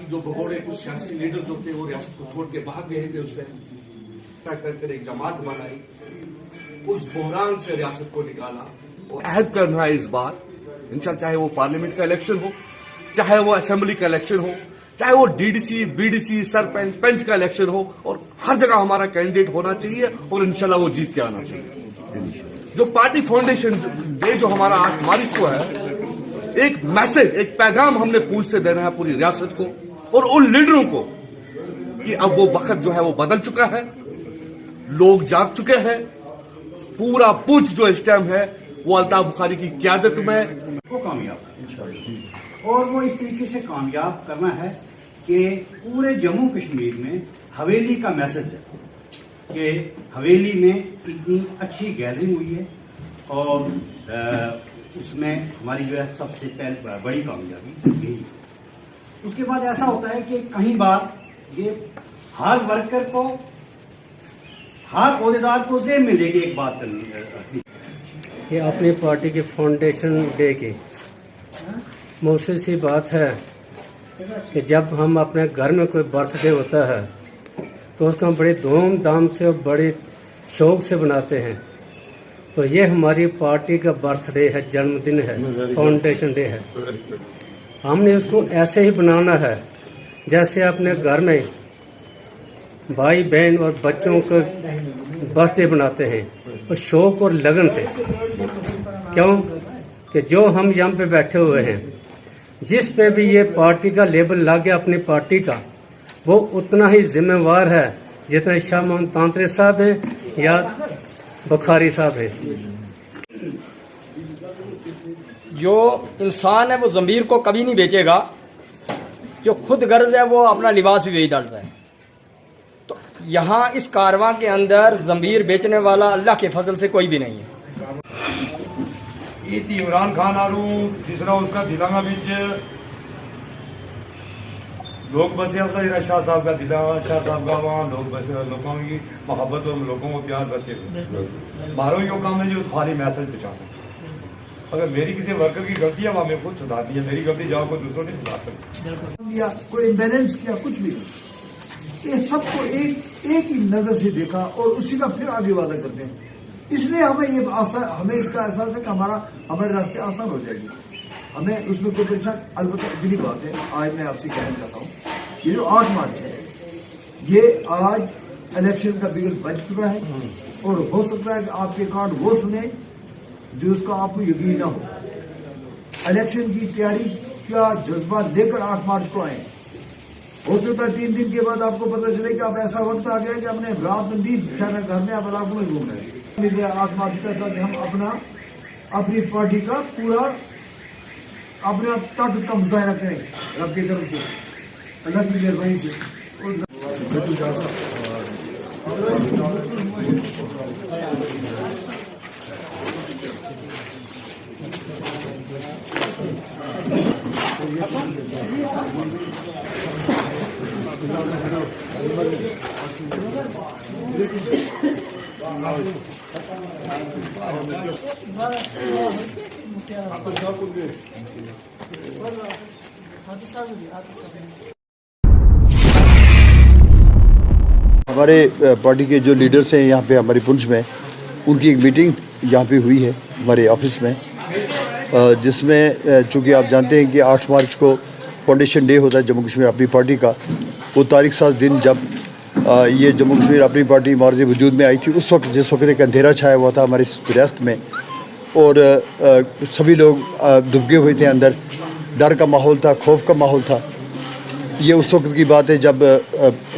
बाकी जो भगोड़े कुछ सियासी लीडर जो थे वो रियासत को छोड़ के भाग गए थे, उसने कर एक जमात बनाई, उस बहरान से रियासत को निकाला। और अहद करना है इस बार इंशाल्लाह, चाहे वो पार्लियामेंट का इलेक्शन हो, चाहे वो असेंबली का इलेक्शन हो, चाहे वो डीडीसी, बीडीसी, सरपंच, पंच का इलेक्शन हो, और हर जगह हमारा कैंडिडेट होना चाहिए और इंशाल्लाह वो जीत के आना चाहिए। जो पार्टी फाउंडेशन डे जो हमारा 8 मार्च को है, एक मैसेज, एक पैगाम हमने पूंछ से देना है पूरी रियासत को और उन लीडरों को कि अब वो वक्त जो है वो बदल चुका है, लोग जाग चुके हैं। पूरा पूंछ जो इस टाइम है वो अल्ताफ बुखारी की क़यादत में को कामयाब, और वो इस तरीके से कामयाब करना है कि पूरे जम्मू कश्मीर में हवेली का मैसेज है कि हवेली में इतनी अच्छी गैदरिंग हुई है और उसमें हमारी जो है सबसे पहले बड़ी कामयाबी यही है। उसके बाद ऐसा होता है कि कहीं बार ये हर वर्कर को, हर ओहदेदार को ज़हन में लेके एक बात करनी, ये अपनी पार्टी के फाउंडेशन डे की मुझसे सी बात है कि जब हम अपने घर में कोई बर्थडे होता है तो उसको हम बड़े धूमधाम से और बड़े शौक से बनाते हैं। तो ये हमारी पार्टी का बर्थडे है, जन्मदिन है, फाउंडेशन डे है। हमने उसको ऐसे ही बनाना है जैसे अपने घर में भाई बहन और बच्चों को बर्थडे बनाते हैं, और शौक और लगन से। क्यों कि जो हम यहाँ पे बैठे हुए हैं, जिस पे भी ये पार्टी का लेबल लग गया अपनी पार्टी का, वो उतना ही जिम्मेवार है जितना शाह मोहम्मद तांत्रे साहब है या बुखारी साहब है। जो इंसान है वो ज़मीर को कभी नहीं बेचेगा, जो खुद गर्ज है वो अपना लिबास भी बेच डालता है। तो यहाँ इस कारवां के अंदर ज़मीर बेचने वाला अल्लाह के फजल से कोई भी नहीं है। ये थी इमरान खान आलू, तीसरा उसका दिलांगा बीच लोग बसे अफसर शाह साहब का दिला, शाह साहब का वहाँ लोग बसे, लोगों की मोहब्बत और लोगों को प्यार बसे। मारो यो काम है जो खाली मैसेज पहुँचाना। अगर मेरी किसी वर्कर की गलती है वहाँ मैं खुद सुधार दी है, मेरी गलती जाओ को दूसरों ने सुधार कर कोई इम्बैलेंस किया, कुछ भी नहीं। ये सबको एक ही नजर से देखा और उसी का फिर आगे वादा करते हैं। इसलिए हमें इसका एहसास है कि हमारे रास्ते आसान हो जाएगी। हमें उसमें कोई परेशान, अलबत्ता इतनी बात है आज मैं आपसे कहना चाहता हूँ, ये जो 8 मार्च है, ये आज इलेक्शन का बिगल बज चुका है और हो सकता है कि आपके कार्ड वो सुने जो उसका आपको यकीन ना हो। इलेक्शन की तैयारी का जज्बा लेकर 8 मार्च को आए। हो सकता है 3 दिन के बाद आपको पता चले कि अब ऐसा वक्त आ गया कि अपने रात में भी घर में आप इलाकों में घूम रहे हैं। 8 मार्च का हम अपनी पार्टी का पूरा अपना ताकत का मुजाहरा करें रब की तरफ से, अल्लाह की मेहरबानी से। हमारे पार्टी के जो लीडर्स हैं यहाँ पे हमारी पुंछ में, उनकी एक मीटिंग यहाँ पे हुई है हमारे ऑफिस में, जिसमें चूँकि आप जानते हैं कि 8 मार्च को फाउंडेशन डे होता है जम्मू कश्मीर अपनी पार्टी का। वो तारीख साज दिन जब ये जम्मू कश्मीर अपनी पार्टी मार्ज़ वजूद में आई थी, उस वक्त जिस वक्त एक अंधेरा छाया हुआ था हमारी रियासत में और सभी लोग दुबके हुए थे, अंदर डर का माहौल था, खौफ का माहौल था। ये उस वक्त की बात है जब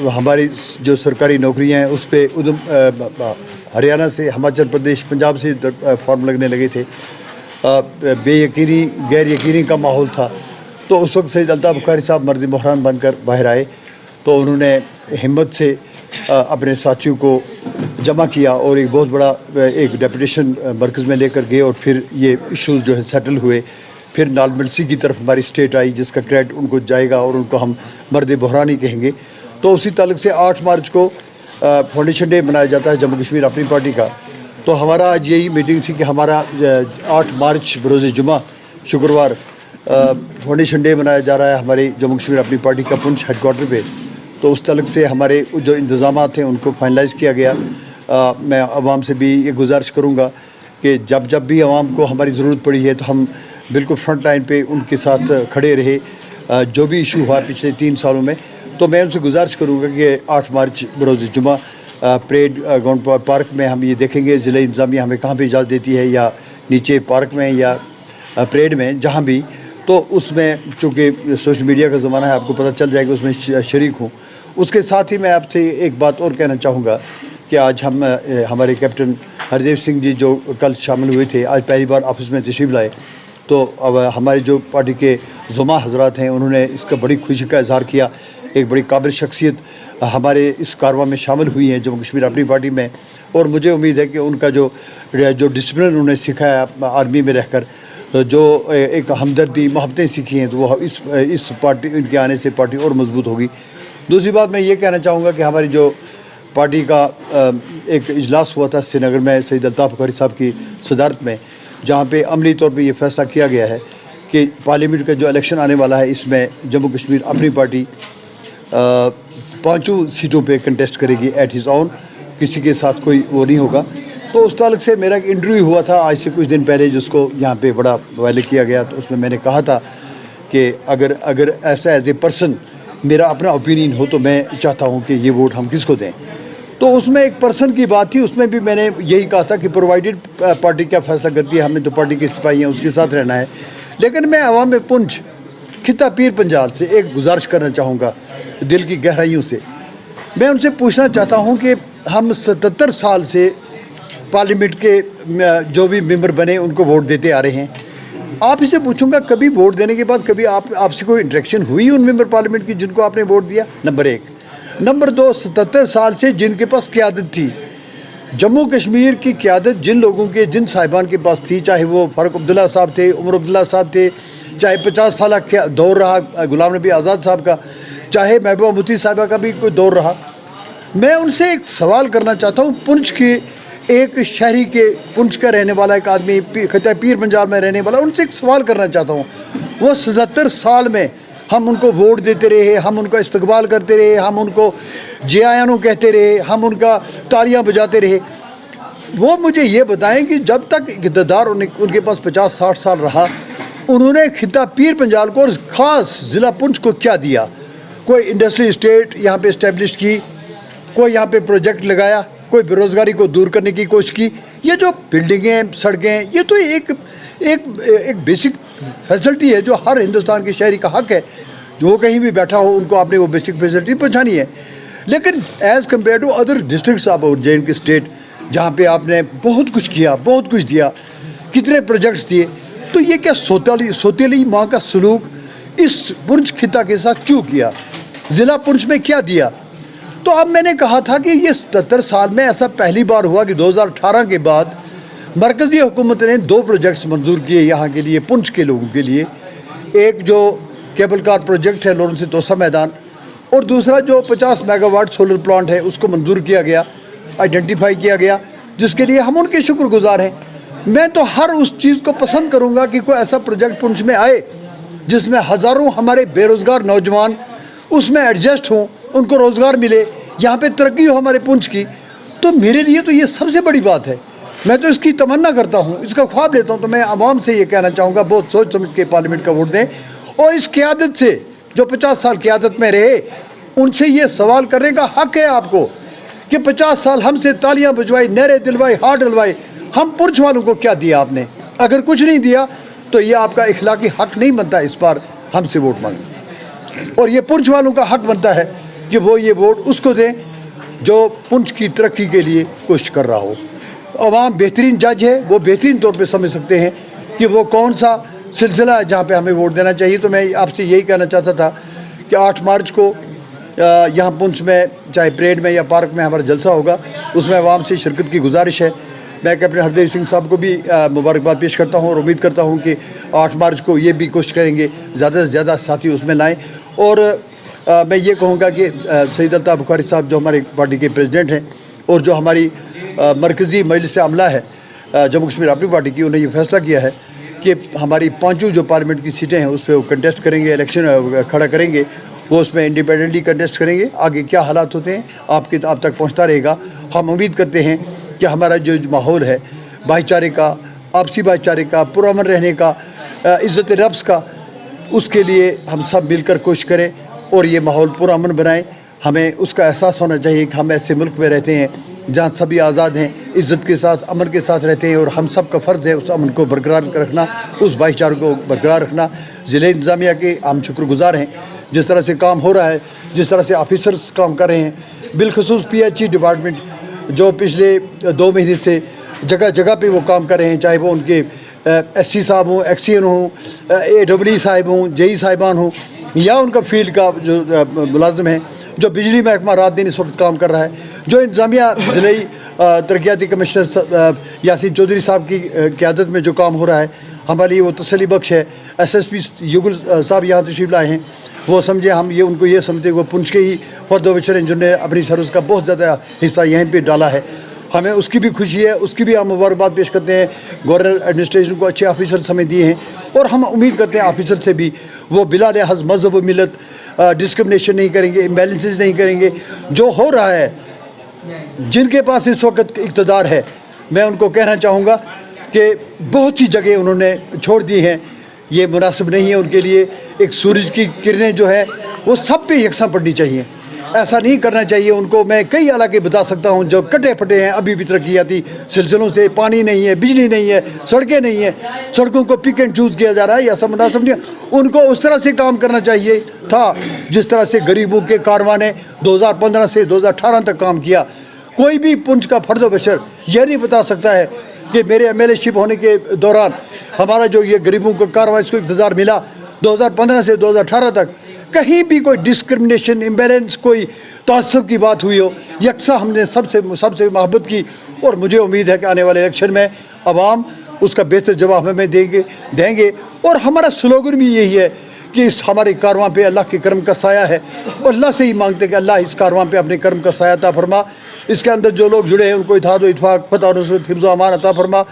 हमारी जो सरकारी नौकरियां हैं उस पर हरियाणा से, हिमाचल प्रदेश, पंजाब से फॉर्म लगने लगे थे। बेयकीनी, गैर यकीनी का माहौल था। तो उस वक्त सैयद अल्ताफ बुखारी साहब मर्द बहरान बनकर बाहर आए, तो उन्होंने हिम्मत से अपने साथियों को जमा किया और एक बहुत बड़ा एक डेपुटेशन मरकज़ में लेकर गए और फिर ये इश्यूज़ जो है सेटल हुए। फिर नालमलसी की तरफ हमारी स्टेट आई, जिसका क्रेडिट उनको जाएगा और उनको हम मर्द बहरान ही कहेंगे। तो उसी ताल्लुक़ से 8 मार्च को फाउंडेशन डे मनाया जाता है जम्मू कश्मीर अपनी पार्टी का। तो हमारा आज यही मीटिंग थी कि हमारा 8 मार्च बरोज़ जुमा शुक्रवार फाउंडेशन डे मनाया जा रहा है हमारे जम्मू कश्मीर अपनी पार्टी का पुंछ हेडक्वार्टर पे, तो उस तलक से हमारे जो इंतज़ाम हैं उनको फाइनलाइज़ किया गया। मैं आवाम से भी ये गुजारिश करूँगा कि जब जब भी आवाम को हमारी ज़रूरत पड़ी है तो हम बिल्कुल फ्रंट लाइन पे उनके साथ खड़े रहे। जो भी इशू हुआ पिछले 3 सालों में, तो मैं उनसे गुजारिश करूँगा कि 8 मार्च बरोज़ जुमा परेड ग्राउंड पार्क में हम ये देखेंगे ज़िला इंतज़ामिया हमें कहाँ पे इजाज़त देती है, या नीचे पार्क में या परेड में, जहाँ भी। तो उसमें चूँकि सोशल मीडिया का ज़माना है, आपको पता चल जाएगा, उसमें शरीक हूँ। उसके साथ ही मैं आपसे एक बात और कहना चाहूँगा कि आज हम हमारे कैप्टन हरदेव सिंह जी जो कल शामिल हुए थे, आज पहली बार ऑफिस में तशरीफ़ लाए। तो अब हमारे जो पार्टी के ज़ुमा हज़रात हैं उन्होंने इसका बड़ी खुशी का इज़हार किया। एक बड़ी काबिल शख्सियत हमारे इस कारवां में शामिल हुई हैं जम्मू कश्मीर अपनी पार्टी में, और मुझे उम्मीद है कि उनका जो डिसिप्लिन उन्होंने सिखाया आर्मी में रहकर, जो एक हमदर्दी मोहब्बतें सीखी हैं, तो वो इस पार्टी इनके आने से पार्टी और मजबूत होगी। दूसरी बात मैं ये कहना चाहूँगा कि हमारी जो पार्टी का एक इजलास हुआ था श्रीनगर में सईद अल्ताफ़ बुखारी साहब की सदारत में, जहाँ पे अमली तौर पे ये फैसला किया गया है कि पार्लियामेंट का जो इलेक्शन आने वाला है इसमें जम्मू कश्मीर अपनी पार्टी 5 सीटों पे कंटेस्ट करेगी एट हिज ऑन, किसी के साथ कोई वो नहीं होगा। तो उस ताल्लुक़ से मेरा एक इंटरव्यू हुआ था आज से कुछ दिन पहले, जिसको यहाँ पे बड़ा वायरल किया गया। तो उसमें मैंने कहा था कि अगर ऐसा एज ए पर्सन मेरा अपना ओपिनियन हो तो मैं चाहता हूँ कि ये वोट हम किसको दें। तो उसमें एक पर्सन की बात थी, उसमें भी मैंने यही कहा था कि प्रोवाइडेड पार्टी क्या फ़ैसला करती है, हमें तो पार्टी के सिपाही हैं उसके साथ रहना है। लेकिन मैं अवाम में पुंछ खिता पीर पंजाल से एक गुजारिश करना चाहूँगा दिल की गहराइयों से। मैं उनसे पूछना चाहता हूँ कि हम 77 साल से पार्लियामेंट के जो भी मेंबर बने उनको वोट देते आ रहे हैं। आप इसे पूछूंगा कभी वोट देने के बाद कभी आपसे कोई इंटरेक्शन हुई उन मेंबर पार्लियामेंट की जिनको आपने वोट दिया? नंबर 1। नंबर 2, 77 साल से जिनके पास क़यादत थी, जम्मू कश्मीर की क़यादत जिन लोगों के जिन साहिबान के पास थी, चाहे वो फ़ारूक अब्दुल्ला साहब थे, उमर अब्दुल्ला साहब थे, चाहे 50 साल का दौर रहा गुलाम नबी आज़ाद साहब का, चाहे महबूबा मुफ्ती साहिबा का भी कोई दौर रहा। मैं उनसे एक सवाल करना चाहता हूँ, पुंछ के एक शहरी के पुंछ का रहने वाला एक आदमी खिता पीर पंजाब में रहने वाला, उनसे एक सवाल करना चाहता हूँ। वो 77 साल में हम उनको वोट देते रहे, हम उनका इस्तकबाल करते रहे, हम उनको जियानो कहते रहे, हम उनका तालियां बजाते रहे। वो मुझे ये बताएं कि जब तक इक़्तिदार उनके पास 50-60 साल रहा, उन्होंने खिता पीर पंजाल को और ख़ास ज़िला पुंछ को क्या दिया? कोई इंडस्ट्री स्टेट यहाँ पे इस्टेब्लिश की, कोई यहाँ पे प्रोजेक्ट लगाया, कोई बेरोज़गारी को दूर करने की कोशिश की। ये जो बिल्डिंगें, सड़कें, ये तो एक बेसिक फैसिलिटी है जो हर हिंदुस्तान के शहरी का हक़ है, जो कहीं भी बैठा हो उनको आपने वो बेसिक फैसिलिटी पहुँचानी है। लेकिन as compare to other districts of J&K state, जहाँ पे आपने बहुत कुछ किया, बहुत कुछ दिया, कितने प्रोजेक्ट्स दिए, तो ये क्या सोतेली माँ का सलूक इस पुंछ खिता के साथ क्यों किया? ज़िला पुंछ में क्या दिया? तो अब मैंने कहा था कि ये 77 साल में ऐसा पहली बार हुआ कि 2018 के बाद मरकज़ी हुकूमत ने 2 प्रोजेक्ट्स मंजूर किए यहाँ के लिए, पुंछ के लोगों के लिए। एक जो केबल कार प्रोजेक्ट है लॉरेंस तोसा मैदान, और दूसरा जो 50 मेगावाट सोलर प्लांट है उसको मंजूर किया गया, आइडेंटिफाई किया गया, जिसके लिए हम उनके शुक्रगुजार हैं। मैं तो हर उस चीज़ को पसंद करूँगा कि कोई ऐसा प्रोजेक्ट पुंछ में आए जिसमें हज़ारों हमारे बेरोज़गार नौजवान उसमें एडजस्ट हों, उनको रोज़गार मिले, यहाँ पे तरक्की हो हमारे पुंछ की। तो मेरे लिए तो ये सबसे बड़ी बात है। मैं तो इसकी तमन्ना करता हूँ, इसका ख्वाब लेता हूँ। तो मैं आवाम से ये कहना चाहूँगा, बहुत सोच समझ के पार्लियामेंट का वोट दें, और इस क़यादत से जो 50 साल क़यादत में रहे, उनसे ये सवाल करने का हक़ है आपको कि 50 साल हमसे तालियाँ बजवाई, नहरें दिलवाई, हाथ डलवाई, हम पुंछ वालों को क्या दिया आपने? अगर कुछ नहीं दिया तो ये आपका इखलाकी हक़ नहीं बनता इस बार हमसे वोट मांगना, और ये पुंछ वालों का हक़ बनता है कि वो ये वोट उसको दें जो पुंछ की तरक्की के लिए कोशिश कर रहा हो। अवाम बेहतरीन जज है, वो बेहतरीन तौर पे समझ सकते हैं कि वो कौन सा सिलसिला है जहाँ पे हमें वोट देना चाहिए। तो मैं आपसे यही कहना चाहता था कि 8 मार्च को यहाँ पुंछ में चाहे परेड में या पार्क में हमारा जलसा होगा, उसमें अवाम से शिरकत की गुजारिश है। मैं कैप्टन हरदेव सिंह साहब को भी मुबारकबाद पेश करता हूँ और उम्मीद करता हूँ कि 8 मार्च को ये भी कोशिश करेंगे ज़्यादा से ज़्यादा साथी उसमें लाएँ। और मैं ये कहूँगा कि सईद अल्ताफ़ बुखारी साहब जो हमारे पार्टी के प्रेसिडेंट हैं और जो हमारी मरकज़ी मजलिस अमला है जम्मू कश्मीर अपनी पार्टी की, उन्होंने ये फैसला किया है कि हमारी 5 जो पार्लियामेंट की सीटें हैं उस पर वो कंटेस्ट करेंगे, इलेक्शन खड़ा करेंगे, वो उसमें इंडिपेंडेंटली कंटेस्ट करेंगे। आगे क्या हालात होते हैं आप तक पहुंचता रहेगा। हम उम्मीद करते हैं कि हमारा जो माहौल है भाईचारे का, आपसी भाईचारे का, पुरअमन रहने का, इज़्ज़त नफ्स का, उसके लिए हम सब मिलकर कोशिश करें और ये माहौल पुरअमन बनाएं। हमें उसका एहसास होना चाहिए कि हम ऐसे मुल्क में रहते हैं जहाँ सभी आज़ाद हैं, इज़्ज़त के साथ, अमन के साथ रहते हैं और हम सब का फ़र्ज़ है उस अमन को बरकरार रखना, उस भाईचारे को बरकरार रखना। ज़िले इंतज़ामिया के हम शुक्रगुज़ार हैं जिस तरह से काम हो रहा है, जिस तरह से ऑफिसर्स काम कर रहे हैं, बिलखसूस PHE डिपार्टमेंट जो पिछले 2 महीने से जगह जगह पे वो काम कर रहे हैं, चाहे वो उनके SC साहब हों, XCN हों, AEE साहिब हों, JE साहिबान हों, या उनका फील्ड का जो मुलाजिम है, जो बिजली महकमा रात दिन इस वक्त काम कर रहा है, जो इंतज़ामिया ज़िले तरक्याती कमिश्नर यासीन चौधरी साहब की क़यादत में जो काम हो रहा है, हमारे लिए वो तसल्ली बख्श है। SSP युगल साहब यहाँ तशरीफ़ लाए हैं, वो समझे हम ये उनको ये समझते वो पुंछ के ही फर्द ऑफिसर हैं जिन्होंने अपनी सर्विस का बहुत ज़्यादा हिस्सा यहीं पे डाला है। हमें उसकी भी खुशी है, उसकी भी हम मुबारकबाद पेश करते हैं। गवर्नर एडमिनिस्ट्रेशन को अच्छे ऑफिसर्स हमें दिए हैं और हम उम्मीद करते हैं ऑफिसर से भी वो बिला लिहाज मज़हब व मिलत डिस्क्रिमिनेशन नहीं करेंगे, इम्बैलेंसेस नहीं करेंगे। जो हो रहा है, जिनके पास इस वक्त इक़्तिदार है, मैं उनको कहना चाहूँगा कि बहुत सी जगह उन्होंने छोड़ दी हैं, ये मुनासिब नहीं है उनके लिए। एक सूरज की किरणें जो है वो सब पे यकसा पड़नी चाहिए, ऐसा नहीं करना चाहिए उनको। मैं कई इलाके बता सकता हूँ जो कटे फटे हैं, अभी भी तरक्याती सिलसिलों से पानी नहीं है, बिजली नहीं है, सड़कें नहीं है, सड़कों को पिक एंड चूज़ किया जा रहा है, या सब मुनासिब नहीं है। उनको उस तरह से काम करना चाहिए था जिस तरह से गरीबों के कारवां ने 2015 से 2018 तक काम किया। कोई भी पुंछ का फर्द बशर यह नहीं बता सकता है कि मेरे MLA-शिप होने के दौरान हमारा जो ये गरीबों का कारवां इसको इक़्तिदार मिला 2015 से 2018 तक, कहीं भी कोई डिस्क्रिमिनेशन, इम्बैलेंस, कोई तअस्सुब की बात हुई हो, यकसा हमने सबसे मोहब्बत की। और मुझे उम्मीद है कि आने वाले इलेक्शन में अवाम उसका बेहतर जवाब हमें देंगे। और हमारा स्लोगन भी यही है कि इस हमारे कारवां पे अल्लाह के करम का साया है और अल्लाह से ही मांगते हैं कि अल्लाह इस कारवां पे अपने करम का साया अता फरमा। इसके अंदर जो लोग जुड़े हैं उनको इत्तेहाद व इत्तफाक, फतह और नुसरत, हिफ्ज़ व अमान अता फरमा।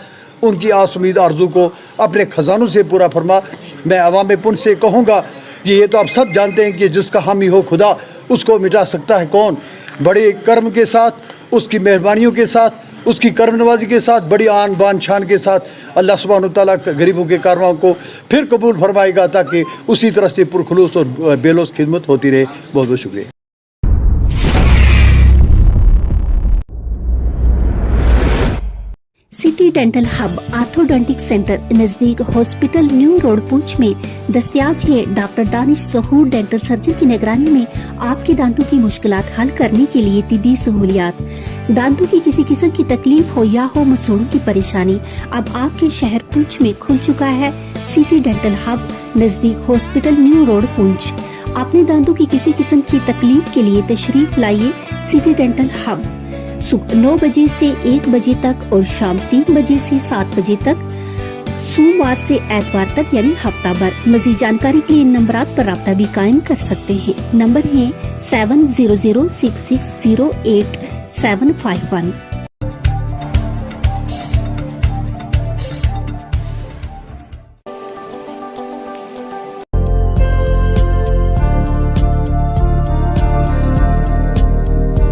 उनकी आस उम्मीद आरजू को अपने ख़जानों से पूरा फरमा। मैं अवाम पुंछ से कहूँगा कि ये तो आप सब जानते हैं कि जिसका हामी हो खुदा, उसको मिटा सकता है कौन। बड़े कर्म के साथ, उसकी मेहरबानियों के साथ, उसकी कर्म नवाजी के साथ, बड़ी आन बान शान के साथ अल्लाह सुब्हानहू तआला गरीबों के कारवां को फिर कबूल फरमाएगा, ताकि उसी तरह से पुरखुलूस और बेलोस खिदमत होती रहे। बहुत बहुत शुक्रिया। सिटी डेंटल हब आर्थोडोंटिक सेंटर नजदीक हॉस्पिटल न्यू रोड पुंछ में दस्तयाब है। डॉक्टर दानिश ज़हूर डेंटल सर्जन की निगरानी में आपके दांतों की मुश्किलात हल करने के लिए तिब्बी सहूलियात। दांतों की किसी किस्म की तकलीफ हो या हो मसूड़ों की परेशानी, अब आपके शहर पुंछ में खुल चुका है सिटी डेंटल हब नजदीक हॉस्पिटल न्यू रोड पुंछ। अपने दांतों की किसी किस्म की तकलीफ के लिए तशरीफ लाइए सिटी डेंटल हब। सुबह 9 बजे से 1 बजे तक और शाम 3 बजे से 7 बजे तक, सोमवार से एतवार तक यानी हफ्ता भर। मजीद जानकारी के लिए इन नंबरात पर राब्ता भी कायम कर सकते हैं। नंबर है 7006608751।